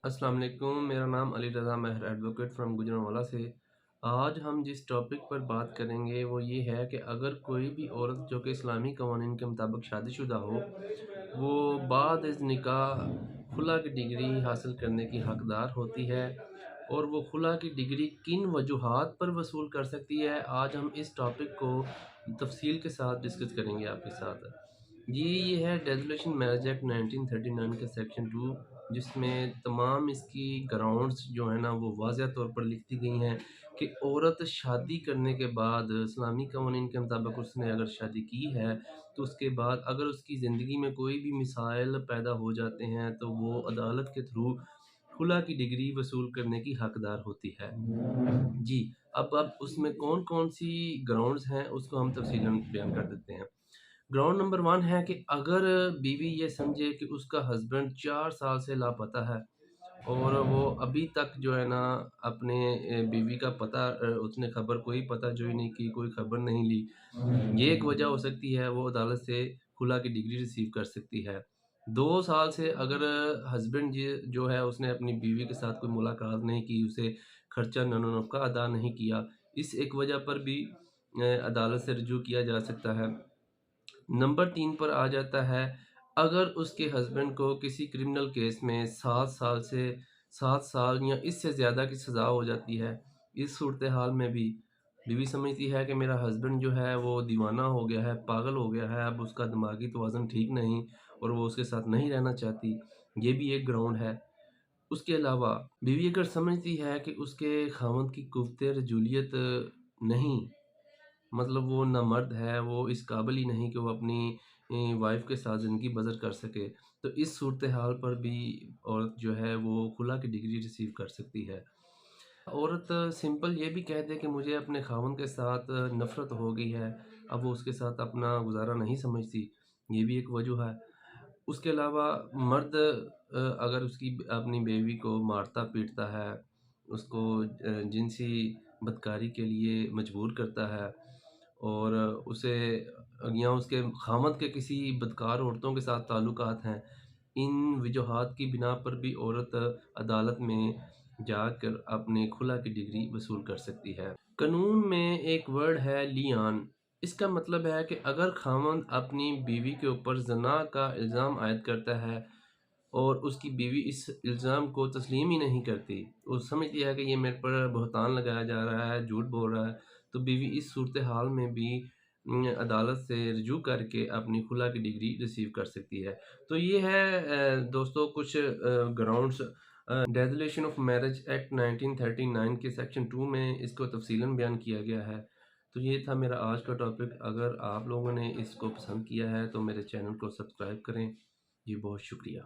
السلام علیکم، میرا نام علی رضا مہر ایڈوکیٹ فرام گجرانوالہ سے۔ آج ہم جس ٹاپک پر بات کریں گے وہ یہ ہے کہ اگر کوئی بھی عورت جو کہ اسلامی قوانین کے مطابق شادی شدہ ہو، وہ بعد از نکاح خلا کی ڈگری حاصل کرنے کی حقدار ہوتی ہے، اور وہ خلا کی ڈگری کن وجوہات پر وصول کر سکتی ہے، آج ہم اس ٹاپک کو تفصیل کے ساتھ ڈسکس کریں گے آپ کے ساتھ۔ جی، یہ ہے ڈیزولیشن میرج ایکٹ 1939 کے سیکشن 2، جس میں تمام اس کی گراؤنڈز جو ہیں نا وہ واضح طور پر لکھ دی گئی ہیں کہ عورت شادی کرنے کے بعد اسلامی قوانین کے مطابق اس نے اگر شادی کی ہے تو اس کے بعد اگر اس کی زندگی میں کوئی بھی مسائل پیدا ہو جاتے ہیں تو وہ عدالت کے تھرو خلا کی ڈگری وصول کرنے کی حقدار ہوتی ہے۔ جی، اب اس میں کون کون سی گراؤنڈز ہیں اس کو ہم تفصیلاً بیان کر دیتے ہیں۔ گراؤنڈ نمبر 1 ہے کہ اگر بیوی یہ سمجھے کہ اس کا ہسبینڈ 4 سال سے لاپتہ ہے اور وہ ابھی تک جو ہے نا اپنے بیوی کا پتہ، اس نے خبر کوئی پتہ جوئی نہیں کی، کوئی خبر نہیں لی، یہ ایک وجہ ہو سکتی ہے، وہ عدالت سے خلا کی ڈگری ریسیو کر سکتی ہے۔ 2 سال سے اگر ہسبینڈ جو ہے اس نے اپنی بیوی کے ساتھ کوئی ملاقات نہیں کی، اسے خرچہ نفقہ و نفقہ ادا نہیں کیا، اس ایک وجہ پر بھی عدالت سے رجوع کیا جا سکتا ہے۔ نمبر 3 پر آ جاتا ہے اگر اس کے ہسبینڈ کو کسی کرمنل کیس میں 7 سال یا اس سے زیادہ کی سزا ہو جاتی ہے، اس صورتحال میں بھی بیوی سمجھتی ہے کہ میرا ہسبینڈ جو ہے وہ دیوانہ ہو گیا ہے، پاگل ہو گیا ہے، اب اس کا دماغی توازن ٹھیک نہیں اور وہ اس کے ساتھ نہیں رہنا چاہتی، یہ بھی ایک گراؤنڈ ہے۔ اس کے علاوہ بیوی اگر سمجھتی ہے کہ اس کے خاوند کی قوت رجولیت نہیں، مطلب وہ نہ مرد ہے، وہ اس قابل ہی نہیں کہ وہ اپنی وائف کے ساتھ زندگی بسر کر سکے، تو اس صورتحال پر بھی عورت جو ہے وہ خلا کی ڈگری ریسیو کر سکتی ہے۔ عورت سمپل یہ بھی کہہ دے کہ مجھے اپنے خاوند کے ساتھ نفرت ہو گئی ہے، اب وہ اس کے ساتھ اپنا گزارا نہیں سمجھتی، یہ بھی ایک وجہ ہے۔ اس کے علاوہ مرد اگر اس کی اپنی بیوی کو مارتا پیٹتا ہے، اس کو جنسی بدکاری کے لیے مجبور کرتا ہے، اور اسے یا اس کے خاوند کے کسی بدکار عورتوں کے ساتھ تعلقات ہیں، ان وجوہات کی بنا پر بھی عورت عدالت میں جا کر اپنے خلا کی ڈگری وصول کر سکتی ہے۔ قانون میں ایک ورڈ ہے لیان، اس کا مطلب ہے کہ اگر خاوند اپنی بیوی کے اوپر زنا کا الزام عائد کرتا ہے اور اس کی بیوی اس الزام کو تسلیم ہی نہیں کرتی، وہ سمجھتی ہے کہ یہ میرے پر بہتان لگایا جا رہا ہے، جھوٹ بول رہا ہے، تو بیوی اس صورتحال میں بھی عدالت سے رجوع کر کے اپنی خلا کی ڈگری ریسیو کر سکتی ہے۔ تو یہ ہے دوستو کچھ گراؤنڈز ڈیزولیشن آف میرج ایکٹ 1939 کے سیکشن 2 میں اس کو تفصیلاً بیان کیا گیا ہے۔ تو یہ تھا میرا آج کا ٹاپک، اگر آپ لوگوں نے اس کو پسند کیا ہے تو میرے چینل کو سبسکرائب کریں۔ جی بہت شکریہ۔